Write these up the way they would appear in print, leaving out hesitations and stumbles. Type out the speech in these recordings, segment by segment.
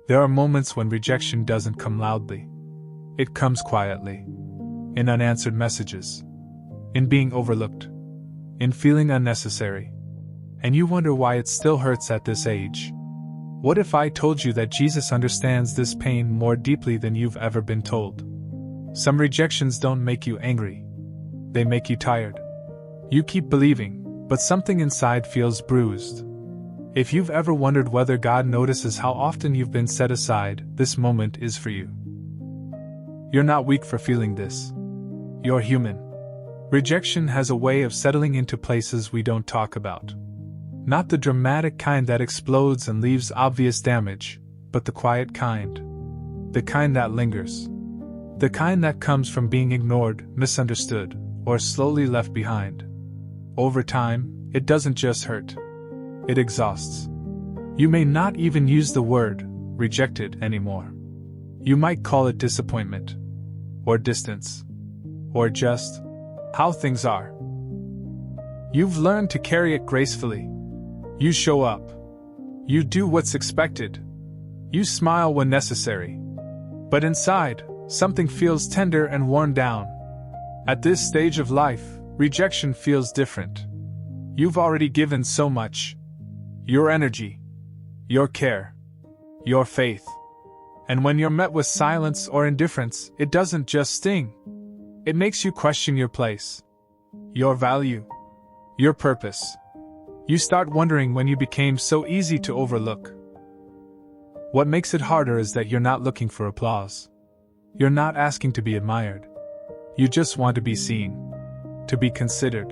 There are moments when rejection doesn't come loudly. It comes quietly. In unanswered messages. In being overlooked. In feeling unnecessary. And you wonder why it still hurts at this age. What if I told you that Jesus understands this pain more deeply than you've ever been told? Some rejections don't make you angry. They make you tired. You keep believing, but something inside feels bruised. If you've ever wondered whether God notices how often you've been set aside, this moment is for you. You're not weak for feeling this. You're human. Rejection has a way of settling into places we don't talk about. Not the dramatic kind that explodes and leaves obvious damage, but the quiet kind. The kind that lingers. The kind that comes from being ignored, misunderstood, or slowly left behind. Over time, it doesn't just hurt. It exhausts. You may not even use the word rejected anymore. You might call it disappointment, or distance, or just how things are. You've learned to carry it gracefully. You show up. You do what's expected. You smile when necessary. But inside, something feels tender and worn down. At this stage of life, rejection feels different. You've already given so much. Your energy. Your care. Your faith. And when you're met with silence or indifference, it doesn't just sting. It makes you question your place. Your value. Your purpose. You start wondering when you became so easy to overlook. What makes it harder is that you're not looking for applause. You're not asking to be admired. You just want to be seen. To be considered.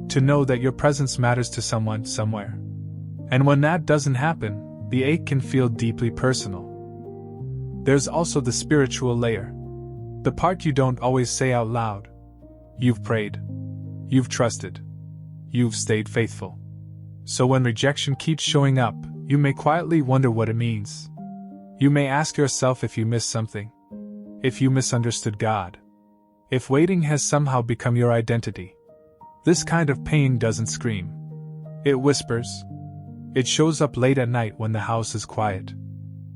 To know that your presence matters to someone somewhere. And when that doesn't happen, the ache can feel deeply personal. There's also the spiritual layer. The part you don't always say out loud. You've prayed. You've trusted. You've stayed faithful. So when rejection keeps showing up, you may quietly wonder what it means. You may ask yourself if you missed something. If you misunderstood God. If waiting has somehow become your identity. This kind of pain doesn't scream. It whispers. It shows up late at night when the house is quiet.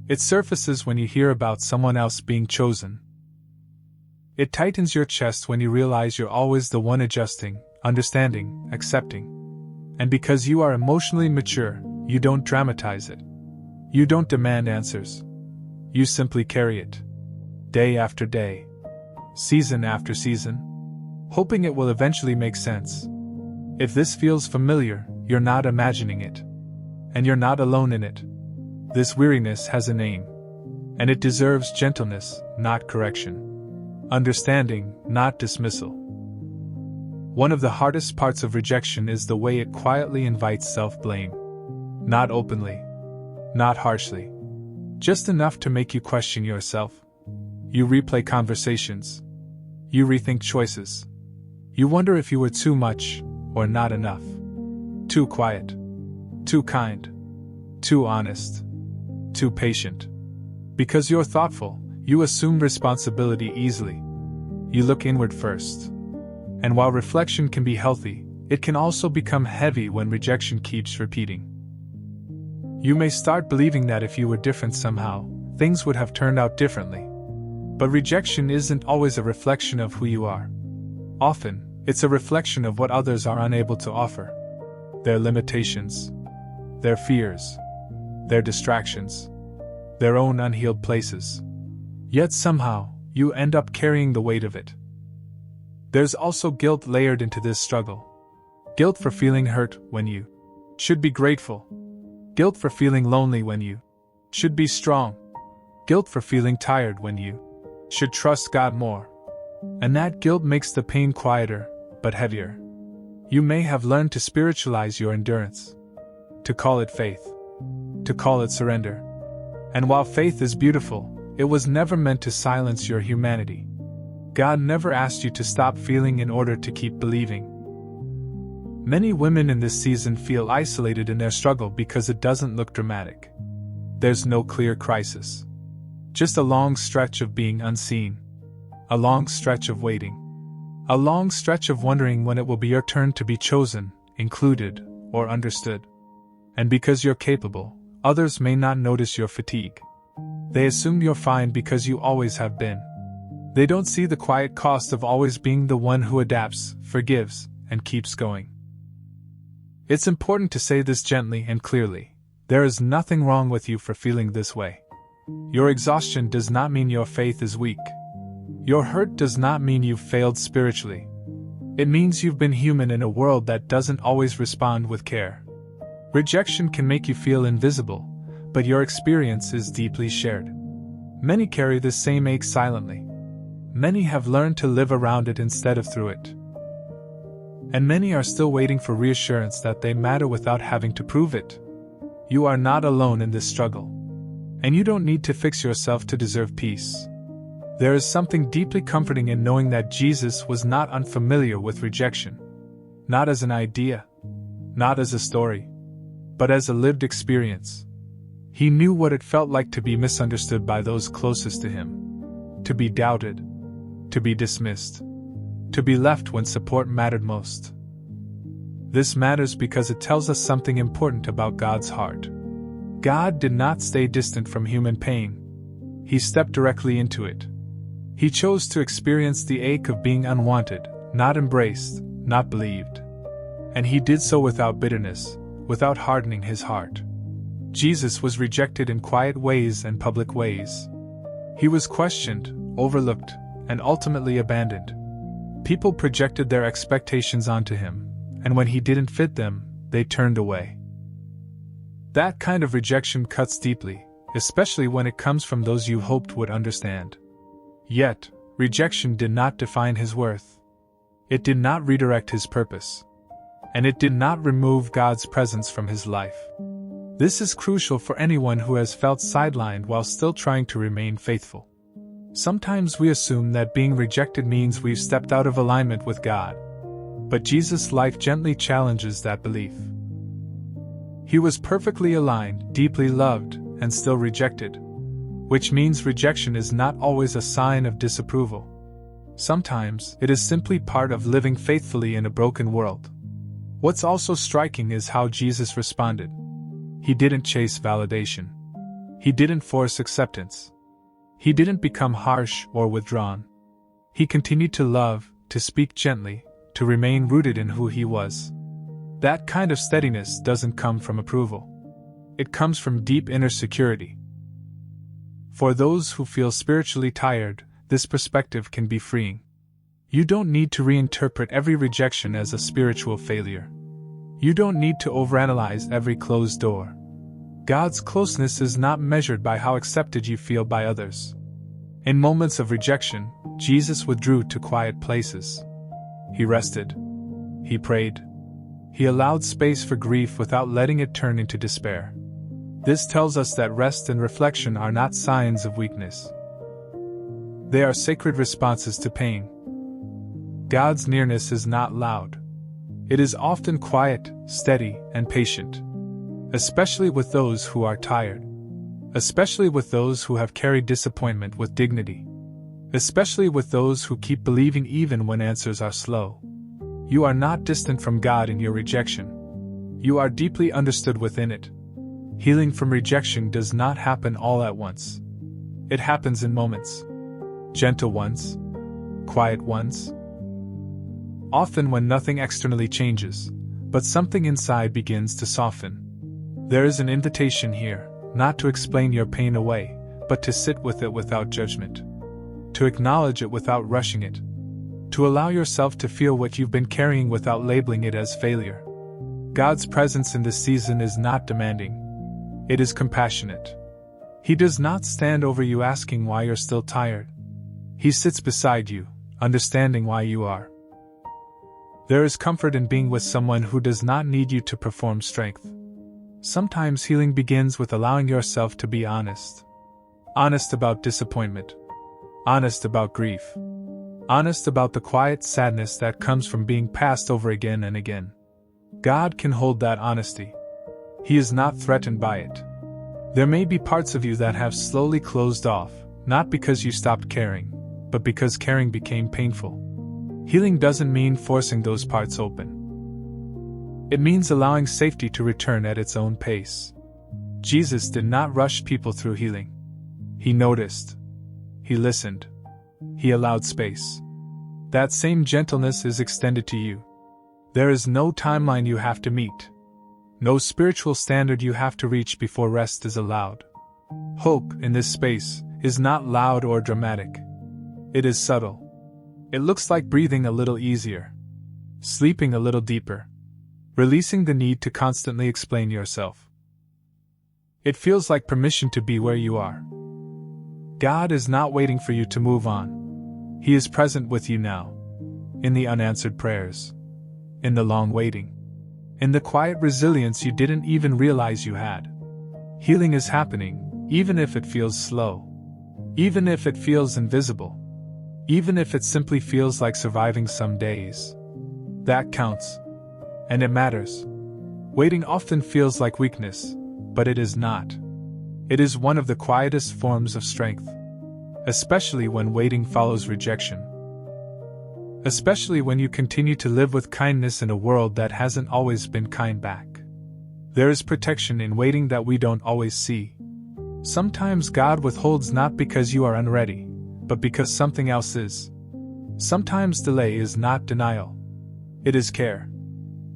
It surfaces when you hear about someone else being chosen. It tightens your chest when you realize you're always the one adjusting, understanding, accepting. And because you are emotionally mature, you don't dramatize it. You don't demand answers. You simply carry it. Day after day. Season after season. Hoping it will eventually make sense. If this feels familiar, you're not imagining it. And you're not alone in it. This weariness has a name. And it deserves gentleness, not correction. Understanding, not dismissal. One of the hardest parts of rejection is the way it quietly invites self-blame. Not openly. Not harshly. Just enough to make you question yourself. You replay conversations. You rethink choices. You wonder if you were too much, or not enough. Too quiet. Too kind. Too honest. Too patient. Because you're thoughtful, you assume responsibility easily. You look inward first. And while reflection can be healthy, it can also become heavy when rejection keeps repeating. You may start believing that if you were different somehow, things would have turned out differently. But rejection isn't always a reflection of who you are. Often, it's a reflection of what others are unable to offer. Their limitations. Their fears. Their distractions. Their own unhealed places. Yet somehow, you end up carrying the weight of it. There's also guilt layered into this struggle. Guilt for feeling hurt when you should be grateful. Guilt for feeling lonely when you should be strong. Guilt for feeling tired when you should trust God more. And that guilt makes the pain quieter, but heavier. You may have learned to spiritualize your endurance. To call it faith. To call it surrender. And while faith is beautiful, it was never meant to silence your humanity. God never asked you to stop feeling in order to keep believing. Many women in this season feel isolated in their struggle because it doesn't look dramatic. There's no clear crisis. Just a long stretch of being unseen. A long stretch of waiting. A long stretch of wondering when it will be your turn to be chosen, included, or understood. And because you're capable, others may not notice your fatigue. They assume you're fine because you always have been. They don't see the quiet cost of always being the one who adapts, forgives, and keeps going. It's important to say this gently and clearly. There is nothing wrong with you for feeling this way. Your exhaustion does not mean your faith is weak. Your hurt does not mean you've failed spiritually. It means you've been human in a world that doesn't always respond with care. Rejection can make you feel invisible, but your experience is deeply shared. Many carry this same ache silently. Many have learned to live around it instead of through it. And many are still waiting for reassurance that they matter without having to prove it. You are not alone in this struggle. And you don't need to fix yourself to deserve peace. There is something deeply comforting in knowing that Jesus was not unfamiliar with rejection. Not as an idea, not as a story, but as a lived experience. He knew what it felt like to be misunderstood by those closest to him, to be doubted, to be dismissed, to be left when support mattered most. This matters because it tells us something important about God's heart. God did not stay distant from human pain. He stepped directly into it. He chose to experience the ache of being unwanted, not embraced, not believed. And he did so without bitterness, without hardening his heart. Jesus was rejected in quiet ways and public ways. He was questioned, overlooked, and ultimately abandoned. People projected their expectations onto him, and when he didn't fit them, they turned away. That kind of rejection cuts deeply, especially when it comes from those you hoped would understand. Yet, rejection did not define his worth. It did not redirect his purpose. And it did not remove God's presence from his life. This is crucial for anyone who has felt sidelined while still trying to remain faithful. Sometimes we assume that being rejected means we've stepped out of alignment with God. But Jesus' life gently challenges that belief. He was perfectly aligned, deeply loved, and still rejected. Which means rejection is not always a sign of disapproval. Sometimes it is simply part of living faithfully in a broken world. What's also striking is how Jesus responded. He didn't chase validation. He didn't force acceptance. He didn't become harsh or withdrawn. He continued to love, to speak gently, to remain rooted in who he was. That kind of steadiness doesn't come from approval. It comes from deep inner security. For those who feel spiritually tired, this perspective can be freeing. You don't need to reinterpret every rejection as a spiritual failure. You don't need to overanalyze every closed door. God's closeness is not measured by how accepted you feel by others. In moments of rejection, Jesus withdrew to quiet places. He rested. He prayed. He allowed space for grief without letting it turn into despair. This tells us that rest and reflection are not signs of weakness. They are sacred responses to pain. God's nearness is not loud. It is often quiet, steady, and patient. Especially with those who are tired. Especially with those who have carried disappointment with dignity. Especially with those who keep believing even when answers are slow. You are not distant from God in your rejection. You are deeply understood within it. Healing from rejection does not happen all at once. It happens in moments. Gentle ones. Quiet ones. Often when nothing externally changes, but something inside begins to soften. There is an invitation here, not to explain your pain away, but to sit with it without judgment. To acknowledge it without rushing it. To allow yourself to feel what you've been carrying without labeling it as failure. God's presence in this season is not demanding. It is compassionate. He does not stand over you asking why you're still tired. He sits beside you, understanding why you are. There is comfort in being with someone who does not need you to perform strength. Sometimes healing begins with allowing yourself to be honest. Honest about disappointment. Honest about grief. Honest about the quiet sadness that comes from being passed over again and again. God can hold that honesty. He is not threatened by it. There may be parts of you that have slowly closed off, not because you stopped caring, but because caring became painful. Healing doesn't mean forcing those parts open. It means allowing safety to return at its own pace. Jesus did not rush people through healing. He noticed. He listened. He allowed space. That same gentleness is extended to you. There is no timeline you have to meet. No spiritual standard you have to reach before rest is allowed. Hope, in this space, is not loud or dramatic. It is subtle. It looks like breathing a little easier, sleeping a little deeper, releasing the need to constantly explain yourself. It feels like permission to be where you are. God is not waiting for you to move on. He is present with you now, in the unanswered prayers, in the long waiting, in the quiet resilience you didn't even realize you had. Healing is happening, even if it feels slow, even if it feels invisible, even if it simply feels like surviving some days. That counts. And it matters. Waiting often feels like weakness, but it is not. It is one of the quietest forms of strength, especially when waiting follows rejection. Especially when you continue to live with kindness in a world that hasn't always been kind back. There is protection in waiting that we don't always see. Sometimes God withholds not because you are unready, but because something else is. Sometimes delay is not denial. It is care.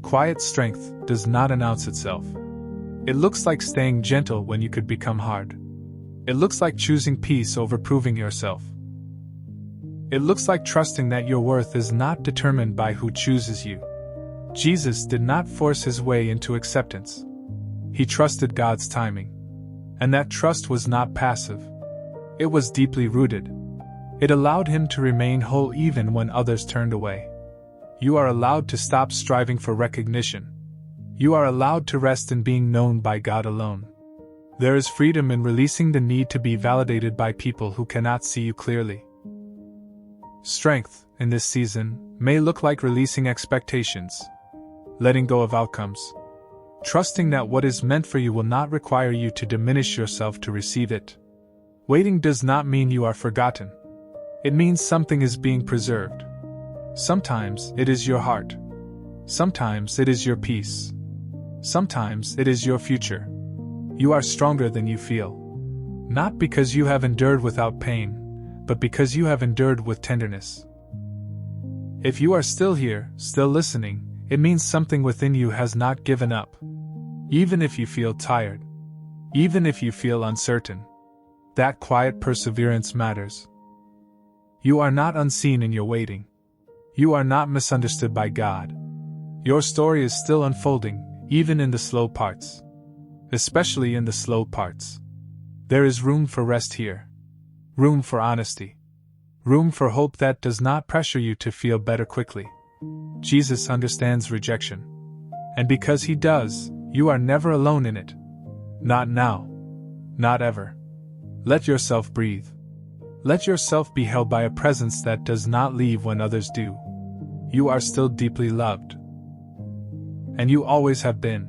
Quiet strength does not announce itself. It looks like staying gentle when you could become hard. It looks like choosing peace over proving yourself. It looks like trusting that your worth is not determined by who chooses you. Jesus did not force his way into acceptance. He trusted God's timing. And that trust was not passive. It was deeply rooted. It allowed him to remain whole even when others turned away. You are allowed to stop striving for recognition. You are allowed to rest in being known by God alone. There is freedom in releasing the need to be validated by people who cannot see you clearly. Strength, in this season, may look like releasing expectations, letting go of outcomes, trusting that what is meant for you will not require you to diminish yourself to receive it. Waiting does not mean you are forgotten. It means something is being preserved. Sometimes it is your heart. Sometimes it is your peace. Sometimes it is your future. You are stronger than you feel. Not because you have endured without pain, but because you have endured with tenderness. If you are still here, still listening, it means something within you has not given up. Even if you feel tired, even if you feel uncertain, that quiet perseverance matters. You are not unseen in your waiting. You are not misunderstood by God. Your story is still unfolding, even in the slow parts. Especially in the slow parts. There is room for rest here. Room for honesty. Room for hope that does not pressure you to feel better quickly. Jesus understands rejection. And because he does, you are never alone in it. Not now. Not ever. Let yourself breathe. Let yourself be held by a presence that does not leave when others do. You are still deeply loved. And you always have been.